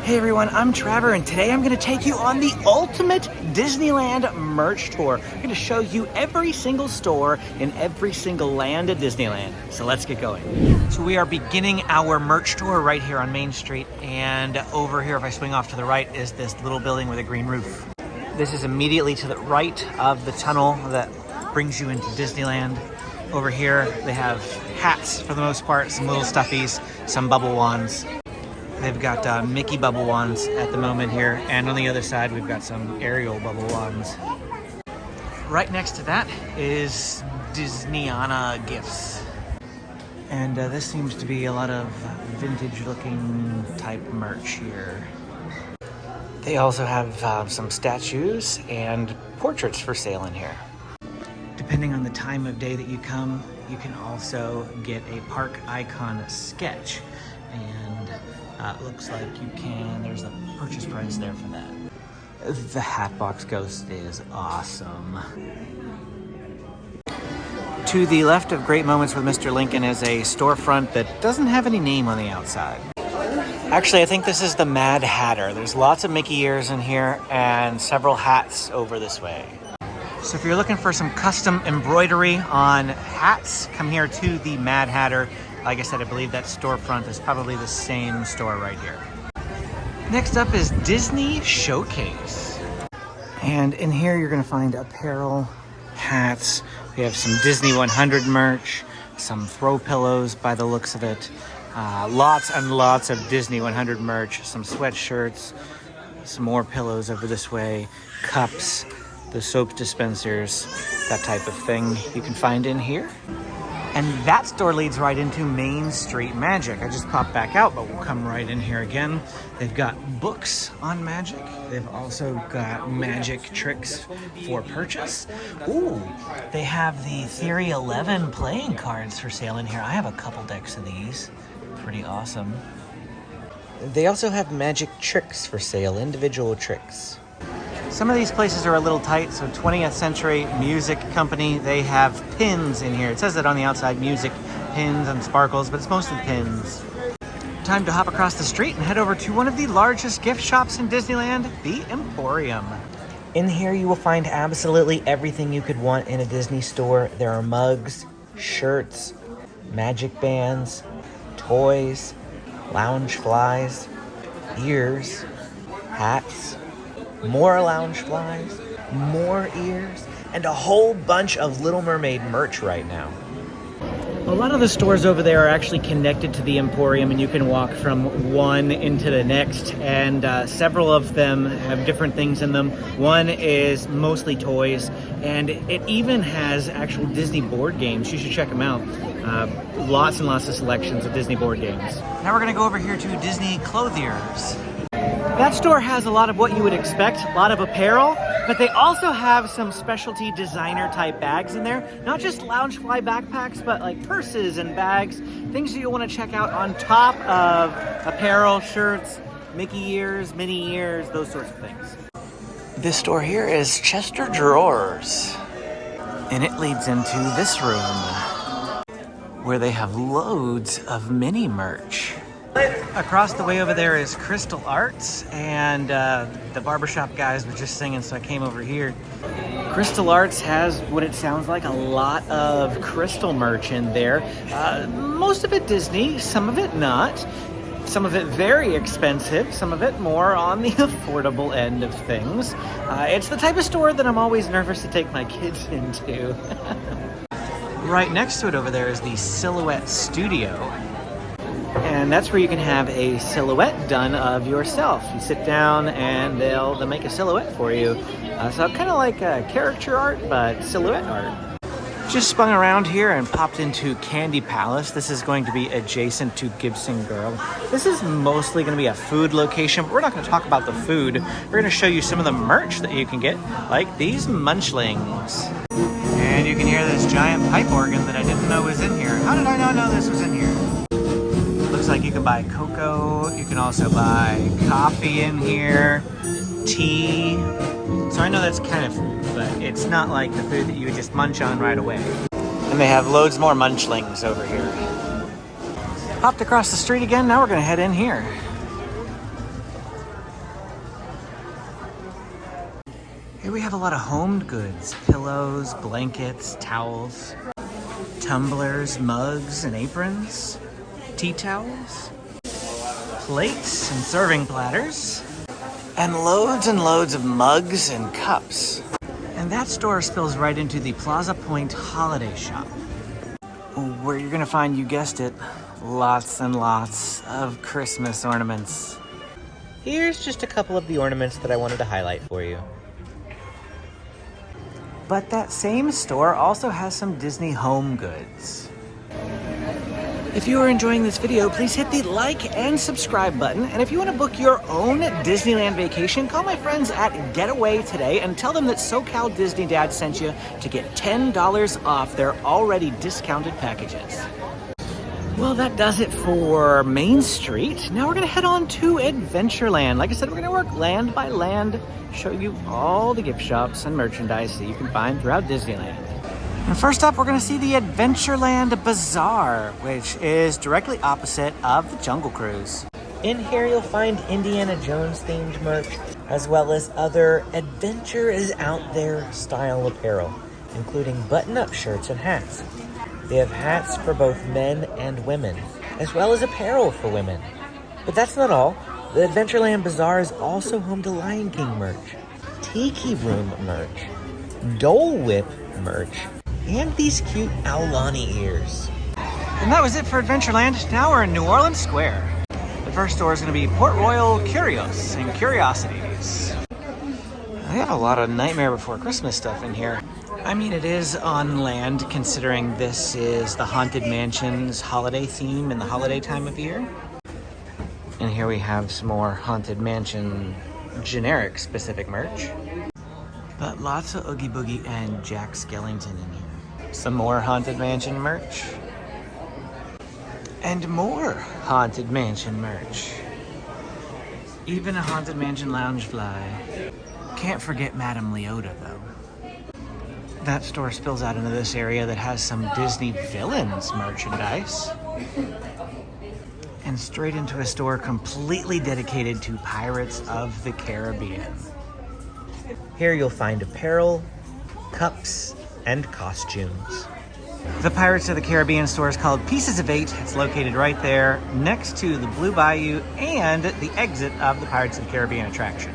Hey everyone, I'm Trevor, and today I'm going to take you on the ultimate Disneyland merch tour. I'm going to show you every single store in every single land at Disneyland. So let's get going. So we are beginning our merch tour right here on Main Street, and over here, if I swing off to the right, is this little building with a green roof. This is immediately to the right of the tunnel that brings you into Disneyland. Over here, they have hats for the most part, some little stuffies, some bubble wands. They've got Mickey bubble wands at the moment here, and on the other side we've got some Ariel bubble wands. Right next to that is Disneyana gifts. And this seems to be a lot of vintage looking type merch here. They also have some statues and portraits for sale in here. Depending on the time of day that you come, you can also get a park icon sketch. And it looks like you can, there's a purchase price there for that. The Hatbox Ghost is awesome. To the left of Great Moments with Mr. Lincoln is a storefront that doesn't have any name on the outside. Actually, I think this is the Mad Hatter. There's lots of Mickey ears in here and several hats over this way. So if you're looking for some custom embroidery on hats, come here to the Mad Hatter. Like I said, I believe that storefront is probably the same store right here. Next up is Disney Showcase. And in here you're gonna find apparel, hats. We have some Disney 100 merch, some throw pillows by the looks of it. Lots and lots of Disney 100 merch, some sweatshirts, some more pillows over this way, cups, the soap dispensers, that type of thing you can find in here. And that store leads right into Main Street Magic. I just popped back out, but we'll come right in here again. They've got books on magic. They've also got magic tricks for purchase. Ooh, they have the Theory 11 playing cards for sale in here. I have a couple decks of these. Pretty awesome. They also have magic tricks for sale, individual tricks. Some of these places are a little tight, so 20th Century Music Company, they have pins in here. It says that on the outside, music, pins, and sparkles, but it's mostly pins. Time to hop across the street and head over to one of the largest gift shops in Disneyland, the Emporium. In here, you will find absolutely everything you could want in a Disney store. There are mugs, shirts, magic bands, toys, lounge flies, ears, hats, more lounge flies, more ears, and a whole bunch of Little Mermaid merch right now. A lot of the stores over there are actually connected to the Emporium, and you can walk from one into the next, and several of them have different things in them. One is mostly toys, and it even has actual Disney board games. You should check them out. Lots and lots of selections of Disney board games. Now we're going to go over here to Disney Clothiers. That store has a lot of what you would expect, a lot of apparel, but they also have some specialty designer type bags in there. Not just Loungefly backpacks, but like purses and bags, things that you'll want to check out on top of apparel, shirts, Mickey ears, Minnie ears, those sorts of things. This store here is Chester Drawers, and it leads into this room where they have loads of Minnie merch. Across the way over there is Crystal Arts, and the barbershop guys were just singing, so I came over here. Crystal Arts has what it sounds like a lot of crystal merch in there. Most of it Disney, some of it not. Some of it very expensive, some of it more on the affordable end of things. It's the type of store that I'm always nervous to take my kids into. Right next to it over there is the Silhouette Studio. And that's where you can have a silhouette done of yourself. You sit down and they'll make a silhouette for you. So kind of like caricature art, but silhouette art. Just spun around here and popped into Candy Palace. This is going to be adjacent to Gibson Girl. This is mostly going to be a food location, but we're not going to talk about the food. We're going to show you some of the merch that you can get, like these munchlings. And you can hear this giant pipe organ that I didn't know was in here. How did I not know this was in here? Looks like you can buy cocoa. You can also buy coffee in here, tea. So I know that's kind of food, but it's not like the food that you would just munch on right away. And they have loads more munchlings over here. Popped across the street again. Now we're going to head in here. Here we have a lot of home goods, pillows, blankets, towels, tumblers, mugs, and aprons, tea towels, plates and serving platters, and loads of mugs and cups. And that store spills right into the Plaza Point Holiday Shop, where you're gonna find, you guessed it, lots and lots of Christmas ornaments. Here's just a couple of the ornaments that I wanted to highlight for you. But that same store also has some Disney home goods. If you are enjoying this video, please hit the like and subscribe button. And if you want to book your own Disneyland vacation, call my friends at Getaway today and tell them that SoCal Disney Dad sent you to get $10 off their already discounted packages. Well, that does it for Main Street. Now we're gonna head on to Adventureland. Like I said, we're gonna work land by land, show you all the gift shops and merchandise that you can find throughout Disneyland. And first up, we're gonna see the Adventureland Bazaar, which is directly opposite of the Jungle Cruise. In here, you'll find Indiana Jones themed merch, as well as other adventure is out there style apparel, including button-up shirts and hats. They have hats for both men and women, as well as apparel for women. But that's not all. The Adventureland Bazaar is also home to Lion King merch, Tiki Room merch, Dole Whip merch, and these cute Aulani ears. And that was it for Adventureland. Now we're in New Orleans Square. The first store is going to be Port Royal Curios and Curiosities. I have a lot of Nightmare Before Christmas stuff in here. I mean, it is on land, considering this is the Haunted Mansion's holiday theme in the holiday time of year. And here we have some more Haunted Mansion generic specific merch. But lots of Oogie Boogie and Jack Skellington in here. Some more Haunted Mansion merch. And more Haunted Mansion merch. Even a Haunted Mansion Loungefly. Can't forget Madame Leota, though. That store spills out into this area that has some Disney Villains merchandise. And straight into a store completely dedicated to Pirates of the Caribbean. Here you'll find apparel, cups, and costumes. The Pirates of the Caribbean store is called Pieces of Eight. It's located right there next to the Blue Bayou and the exit of the Pirates of the Caribbean attraction.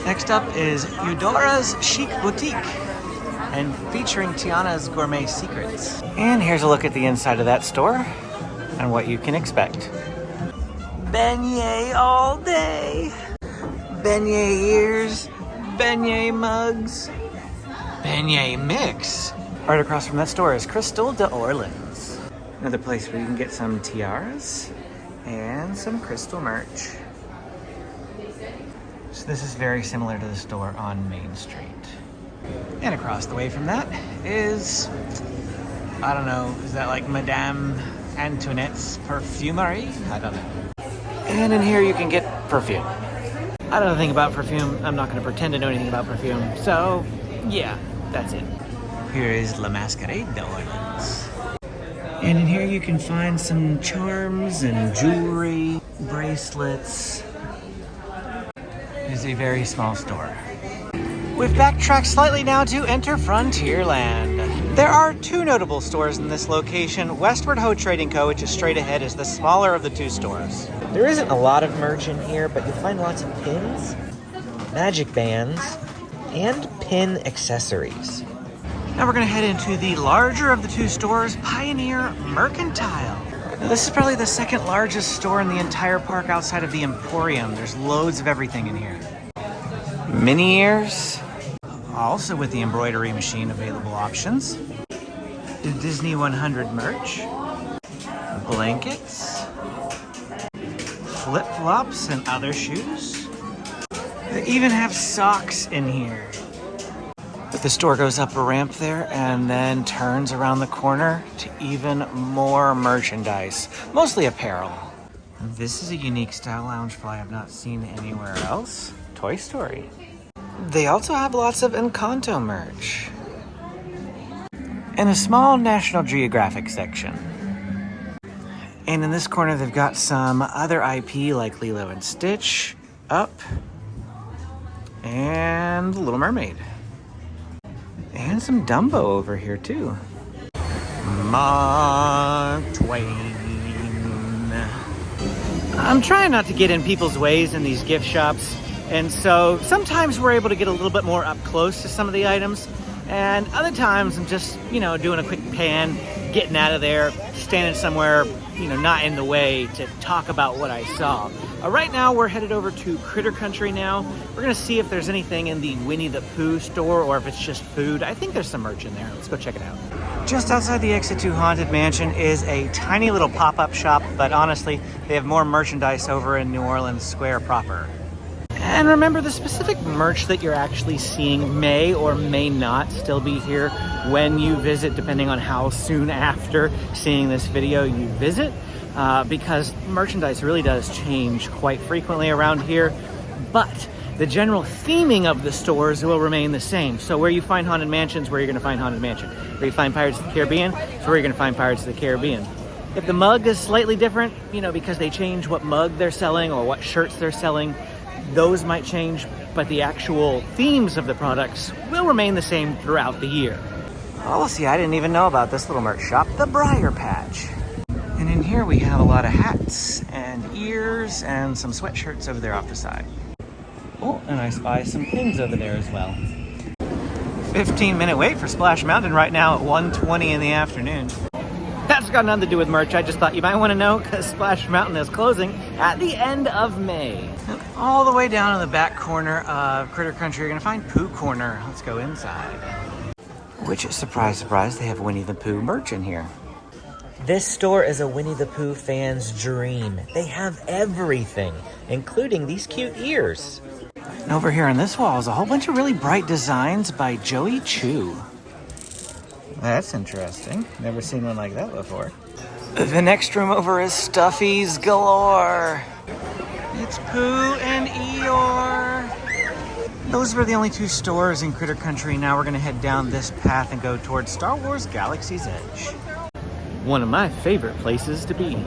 Next up is Eudora's Chic Boutique, and featuring Tiana's Gourmet Secrets. And here's a look at the inside of that store and what you can expect. Beignet all day. Beignet ears, beignet mugs, beignet mix. Right across from that store is Crystal d'Orleans. Another place where you can get some tiaras and some crystal merch. So this is very similar to the store on Main Street. And across the way from that is, I don't know, is that like Madame Antoinette's Perfumery? I don't know. And in here you can get perfume. I don't know anything about perfume. I'm not going to pretend to know anything about perfume. So, yeah, that's it. Here is La Masquerade d'Orleans. And in here you can find some charms and jewelry, bracelets. It is a very small store. We've backtracked slightly now to enter Frontierland. There are two notable stores in this location. Westward Ho Trading Co., which is straight ahead, is the smaller of the two stores. There isn't a lot of merch in here, but you'll find lots of pins, magic bands, and pin accessories. Now we're going to head into the larger of the two stores, Pioneer Mercantile. Now this is probably the second largest store in the entire park outside of the Emporium. There's loads of everything in here. Mini ears, also with the embroidery machine available options. The Disney 100 merch, blankets, flip-flops and other shoes. They even have socks in here. But the store goes up a ramp there and then turns around the corner to even more merchandise, mostly apparel. And this is a unique style Loungefly I've not seen anywhere else. Toy Story. They also have lots of Encanto merch. And a small National Geographic section. And in this corner they've got some other IP like Lilo and Stitch, Up, and The Little Mermaid. And some Dumbo over here too. Mark Twain. I'm trying not to get in people's ways in these gift shops, and so sometimes we're able to get a little bit more up close to some of the items, and other times I'm just, doing a quick pan, getting out of there, standing somewhere, not in the way to talk about what I saw. Right now we're headed over to Critter Country now. We're gonna see if there's anything in the Winnie the Pooh store or if it's just food. I think there's some merch in there. Let's go check it out. Just outside the exit to Haunted Mansion is a tiny little pop-up shop, but honestly, they have more merchandise over in New Orleans Square proper. And remember, the specific merch that you're actually seeing may or may not still be here when you visit, depending on how soon after seeing this video you visit, because merchandise really does change quite frequently around here, but the general theming of the stores will remain the same. So where you find Haunted Mansions, where you're gonna find Haunted Mansion. Where you find Pirates of the Caribbean, is where you're gonna find Pirates of the Caribbean. If the mug is slightly different, because they change what mug they're selling or what shirts they're selling, those might change, but the actual themes of the products will remain the same throughout the year. Oh, see, I didn't even know about this little merch shop, the Briar Patch. And in here we have a lot of hats and ears and some sweatshirts over there off the side. Oh, and I spy some pins over there as well. 15-minute wait for Splash Mountain right now at 1:20 in the afternoon. That's got nothing to do with merch. I just thought you might want to know because Splash Mountain is closing at the end of May. And all the way down in the back corner of Critter Country, you're going to find Pooh Corner. Let's go inside. Which, surprise, surprise, they have Winnie the Pooh merch in here. This store is a Winnie the Pooh fan's dream. They have everything, including these cute ears. And over here on this wall is a whole bunch of really bright designs by Joey Chu. That's interesting. Never seen one like that before. The next room over is Stuffies galore. It's Pooh and Eeyore. Those were the only two stores in Critter Country. Now we're gonna head down this path and go towards Star Wars Galaxy's Edge. One of my favorite places to be.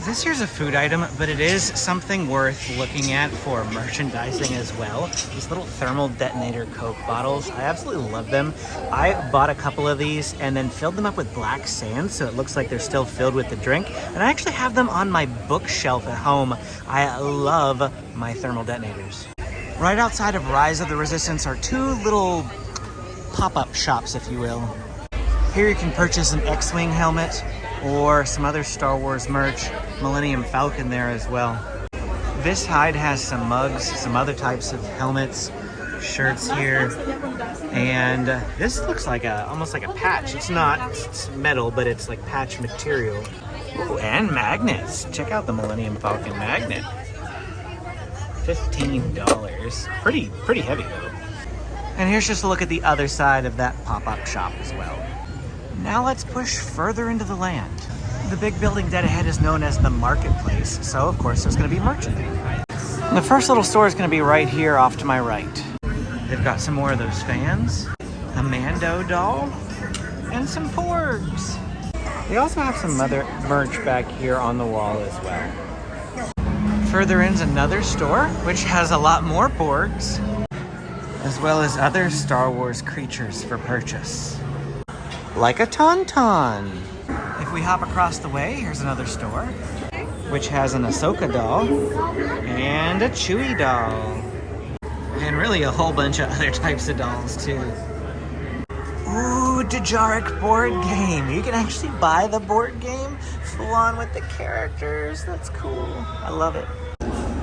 This here's a food item, but it is something worth looking at for merchandising as well. These little thermal detonator Coke bottles, I absolutely love them. I bought a couple of these and then filled them up with black sand so it looks like they're still filled with the drink. And I actually have them on my bookshelf at home. I love my thermal detonators. Right outside of Rise of the Resistance are two little pop-up shops, if you will. Here you can purchase an X-Wing helmet or some other Star Wars merch. Millennium Falcon there as well. This hide has some mugs, some other types of helmets, shirts here, and this looks like almost like a patch. It's not, it's metal, but it's like patch material. Ooh, and magnets. Check out the Millennium Falcon magnet. $15. Pretty heavy though. And here's just a look at the other side of that pop-up shop as well. Now let's push further into the land. The big building dead ahead is known as the Marketplace, so of course there's going to be merch in there. And the first little store is going to be right here off to my right. They've got some more of those fans, a Mando doll, and some Porgs. They also have some other merch back here on the wall as well. Further in's another store, which has a lot more Porgs, as well as other Star Wars creatures for purchase. Like a Tauntaun. If we hop across the way, here's another store, which has an Ahsoka doll and a Chewie doll. And really a whole bunch of other types of dolls too. Ooh, Dejaric board game. You can actually buy the board game full on with the characters. That's cool. I love it.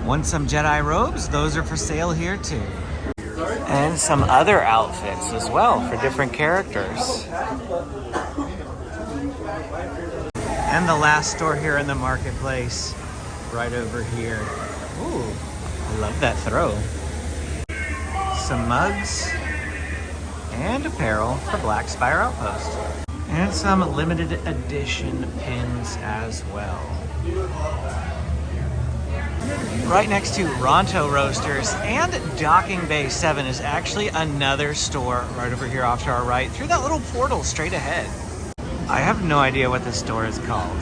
Want some Jedi robes? Those are for sale here too. And some other outfits as well for different characters. And the last store here in the Marketplace, right over here. Ooh, I love that throw. Some mugs and apparel for Black Spire Outpost. And some limited edition pins as well. Right next to Ronto Roasters and Docking Bay 7 is actually another store right over here off to our right through that little portal straight ahead. I have no idea what this store is called.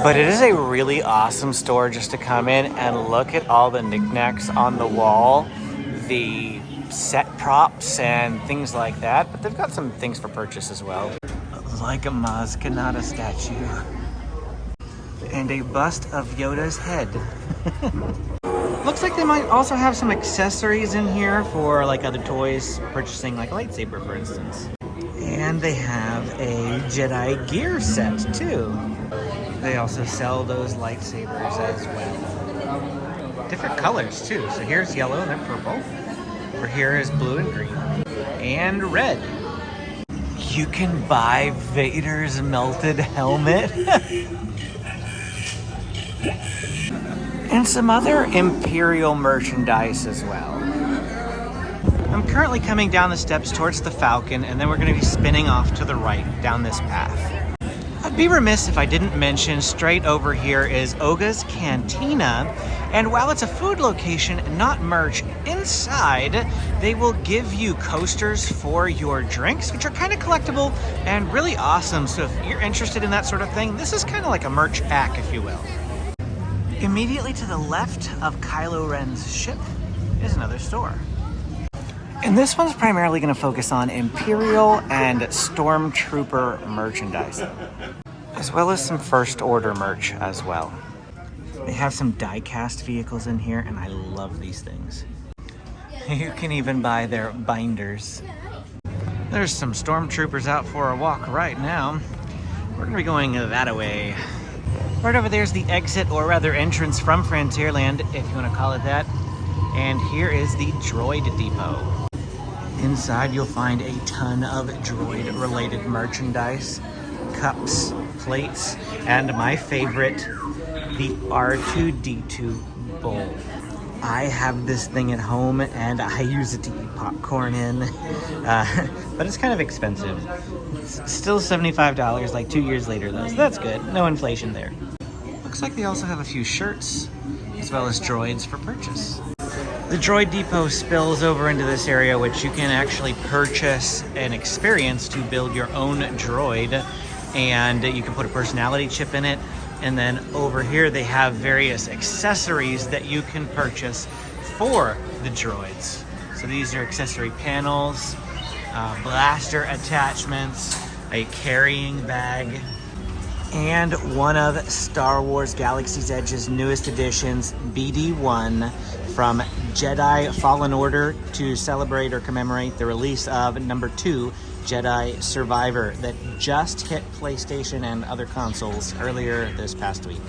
But it is a really awesome store just to come in and look at all the knickknacks on the wall. The set props and things like that, but they've got some things for purchase as well. Like a Maz Kanata statue. And a bust of Yoda's head. Looks like they might also have some accessories in here for like other toys, purchasing like a lightsaber, for instance. And they have a Jedi gear set too. They also sell those lightsabers as well. Different colors too. So here's yellow and then purple. Over here is blue and green. And red. You can buy Vader's melted helmet. And some other Imperial merchandise as well. I'm currently coming down the steps towards the Falcon, and then we're going to be spinning off to the right down this path. I'd be remiss if I didn't mention straight over here is Oga's Cantina, and while it's a food location, not merch, inside they will give you coasters for your drinks, which are kind of collectible and really awesome. So if you're interested in that sort of thing, this is kind of like a merch pack, if you will. Immediately to the left of Kylo Ren's ship is another store. And this one's primarily going to focus on Imperial and Stormtrooper merchandise, as well as some First Order merch as well. They have some die-cast vehicles in here, and I love these things. You can even buy their binders. There's some Stormtroopers out for a walk right now. We're going to be going that-a-way. Right over there is the exit, or rather entrance from Frontierland, if you want to call it that. And here is the Droid Depot. Inside you'll find a ton of droid-related merchandise, cups, plates, and my favorite, the R2-D2 bowl. I have this thing at home and I use it to eat popcorn in, but it's kind of expensive. It's still $75 like 2 years later though, so that's good. No inflation there. Looks like they also have a few shirts as well as droids for purchase. The Droid Depot spills over into this area, which you can actually purchase an experience to build your own droid, and you can put a personality chip in it. And then over here they have various accessories that you can purchase for the droids. So these are accessory panels, blaster attachments, a carrying bag, and one of Star Wars Galaxy's Edge's newest additions, BD-1, from Jedi Fallen Order to celebrate or commemorate the release of number 2, Jedi Survivor, that just hit PlayStation and other consoles earlier this past week.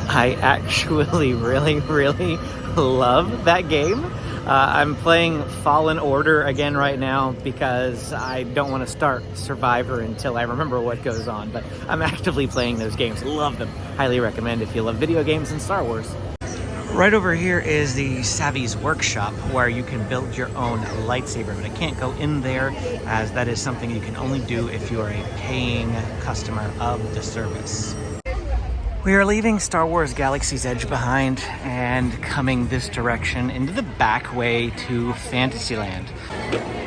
I actually really love that game. I'm playing Fallen Order again right now because I don't want to start Survivor until I remember what goes on, but I'm actively playing those games. Love them. Highly recommend if you love video games and Star Wars. Right over here is the Savvy's Workshop, where you can build your own lightsaber, but I can't go in there as that is something you can only do if you are a paying customer of the service. We are leaving Star Wars Galaxy's Edge behind and coming this direction into the back way to Fantasyland.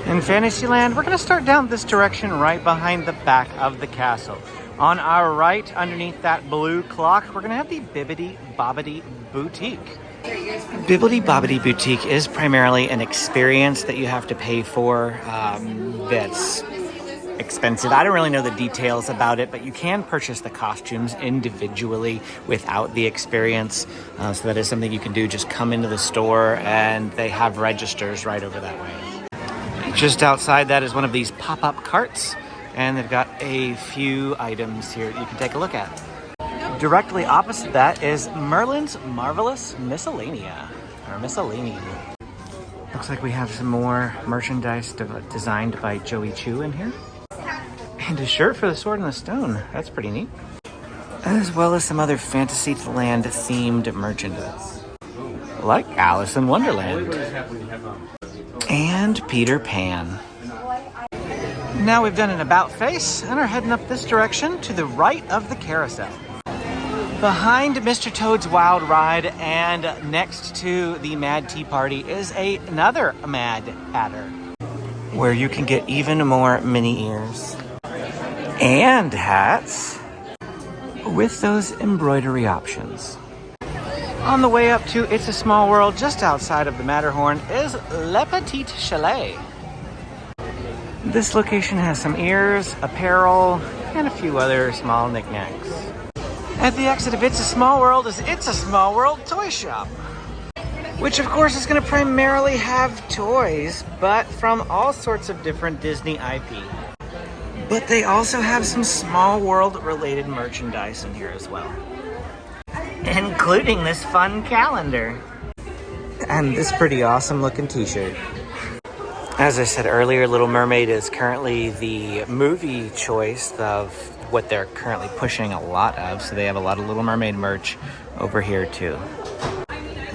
In Fantasyland, we're going to start down this direction right behind the back of the castle. On our right, underneath that blue clock, we're going to have the Bibbidi Bobbidi Boutique. Bibbidi Bobbidi Boutique is primarily an experience that you have to pay for that's expensive. I don't really know the details about it, but you can purchase the costumes individually without the experience. So that is something you can do. Just come into the store and they have registers right over that way. Just outside that is one of these pop-up carts, and they've got a few items here that you can take a look at. Directly opposite that is Merlin's Marvelous Miscellanea, or Miscellany. Looks like we have some more merchandise designed by Joey Chu in here. And a shirt for the Sword and the Stone. That's pretty neat. As well as some other Fantasyland themed merchandise, like Alice in Wonderland and Peter Pan. Now we've done an about face and are heading up this direction to the right of the carousel. Behind Mr. Toad's Wild Ride and next to the Mad Tea Party is another Mad Hatter, where you can get even more mini ears and hats with those embroidery options. On the way up to It's a Small World, just outside of the Matterhorn, is Le Petit Chalet. This location has some ears, apparel, and a few other small knickknacks. At the exit of It's a Small World is It's a Small World Toy Shop, which of course is going to primarily have toys, but from all sorts of different Disney IP. But they also have some Small World related merchandise in here as well, including this fun calendar and this pretty awesome looking t-shirt. As I said earlier, Little Mermaid is currently the movie choice of what they're currently pushing a lot of, so they have a lot of Little Mermaid merch over here too.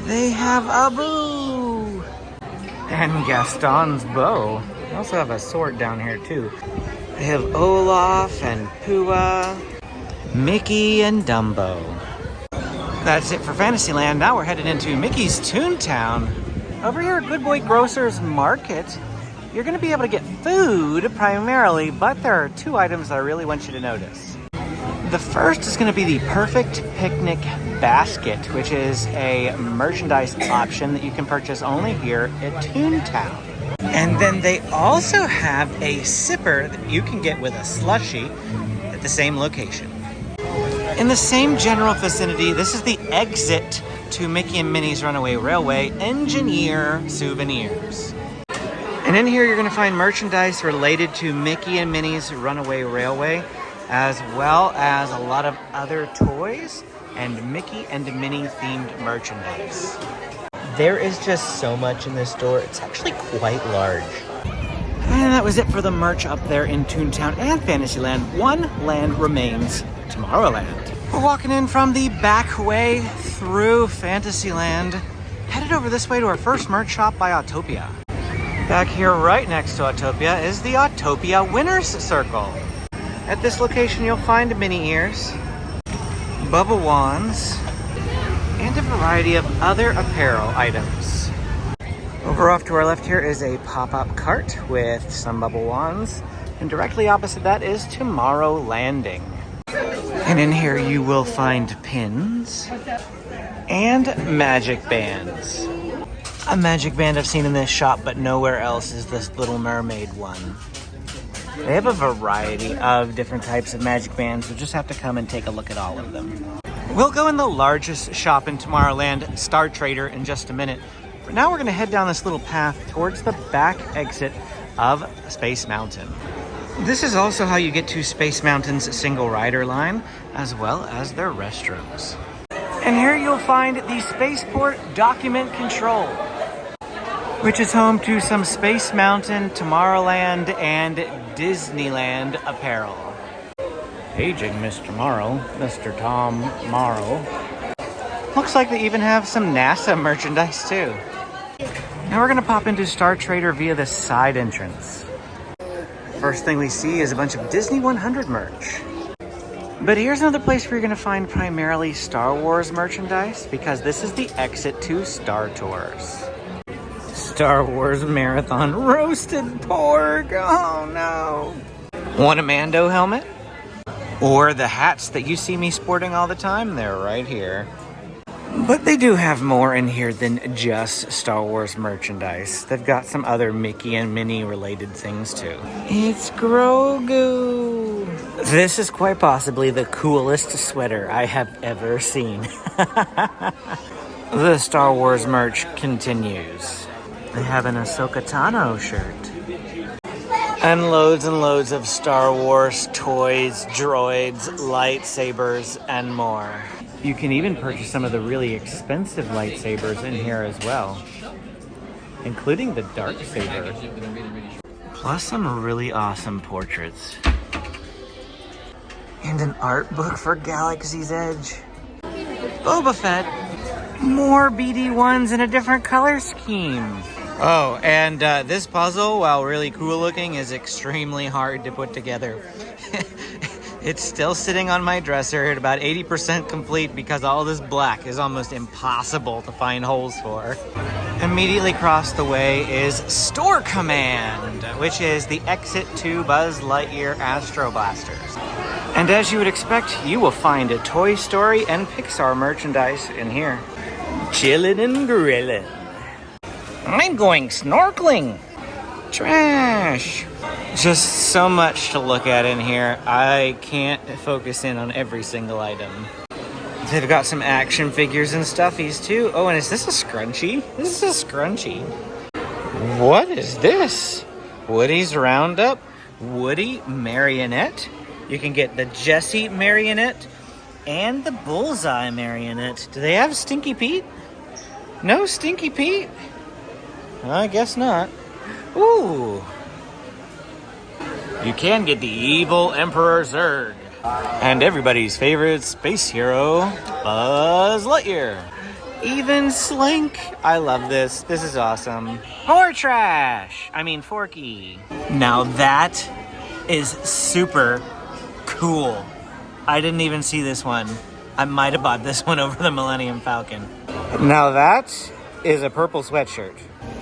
They have Abu and Gaston's bow. They also have a sword down here too. They have Olaf and Pua, Mickey and Dumbo. That's it for Fantasyland. Now we're headed into Mickey's Toontown. Over here at Good Boy Grocer's Market, you're going to be able to get food primarily, but there are two items that I really want you to notice. The first is going to be the Perfect Picnic Basket, which is a merchandise option that you can purchase only here at Toontown. And then they also have a sipper that you can get with a slushie at the same location. In the same general vicinity, this is the exit to Mickey and Minnie's Runaway Railway Engineer Souvenirs. And in here you're going to find merchandise related to Mickey and Minnie's Runaway Railway, as well as a lot of other toys and Mickey and Minnie themed merchandise. There is just so much in this store. It's actually quite large. And that was it for the merch up there in Toontown and Fantasyland. One land remains, Tomorrowland. We're walking in from the back way through Fantasyland, headed over this way to our first merch shop by Autopia. Back here right next to Autopia is the Autopia Winner's Circle. At this location you'll find Minnie ears, bubble wands, and a variety of other apparel items. Over off to our left here is a pop-up cart with some bubble wands, and directly opposite that is Tomorrowlanding. And in here you will find pins and magic bands. A magic band I've seen in this shop, but nowhere else is this Little Mermaid one. They have a variety of different types of magic bands. You'll just have to come and take a look at all of them. We'll go in the largest shop in Tomorrowland, Star Trader, in just a minute. But now we're going to head down this little path towards the back exit of Space Mountain. This is also how you get to Space Mountain's single rider line, as well as their restrooms. And here you'll find the Spaceport Document Control, which is home to some Space Mountain, Tomorrowland, and Disneyland apparel. Paging Mr. Morrow, Mr. Tom Morrow. Looks like they even have some NASA merchandise too. Now we're gonna pop into Star Trader via the side entrance. First thing we see is a bunch of Disney 100 merch. But here's another place where you're gonna find primarily Star Wars merchandise, because this is the exit to Star Tours. Star Wars Marathon roasted pork, oh no. Want a Mando helmet? Or the hats that you see me sporting all the time? They're right here. But they do have more in here than just Star Wars merchandise. They've got some other Mickey and Minnie related things too. It's Grogu. This is quite possibly the coolest sweater I have ever seen. The Star Wars merch continues. They have an Ahsoka Tano shirt. And loads of Star Wars toys, droids, lightsabers, and more. You can even purchase some of the really expensive lightsabers in here as well, including the Darksaber. Plus some really awesome portraits. And an art book for Galaxy's Edge. Boba Fett. More BD-1s in a different color scheme. Oh, and this puzzle, while really cool looking, is extremely hard to put together. It's still sitting on my dresser at about 80% complete because all this black is almost impossible to find holes for. Immediately across the way is Store Command, which is the exit to Buzz Lightyear Astro Blasters. And as you would expect, you will find a Toy Story and Pixar merchandise in here. Chilling and grilling. I'm going snorkeling. Trash. Just so much to look at in here. I can't focus in on every single item. They've got some action figures and stuffies too. Oh, and is this a scrunchie? This is a scrunchie. What is this? Woody's Roundup. Woody marionette. You can get the Jessie marionette and the Bullseye marionette. Do they have Stinky Pete? No Stinky Pete? I guess not. Ooh. You can get the evil Emperor Zurg. And everybody's favorite space hero, Buzz Lightyear. Even Slink. I love this. This is awesome. More trash. I mean, Forky. Now that is super cool. I didn't even see this one. I might have bought this one over the Millennium Falcon. Now that is a purple sweatshirt.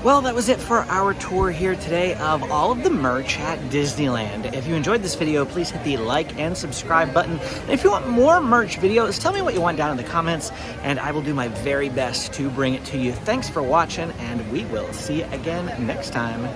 Well, that was it for our tour here today of all of the merch at Disneyland. If you enjoyed this video, please hit the like and subscribe button. And if you want more merch videos, tell me what you want down in the comments, and I will do my very best to bring it to you. Thanks for watching, and we will see you again next time.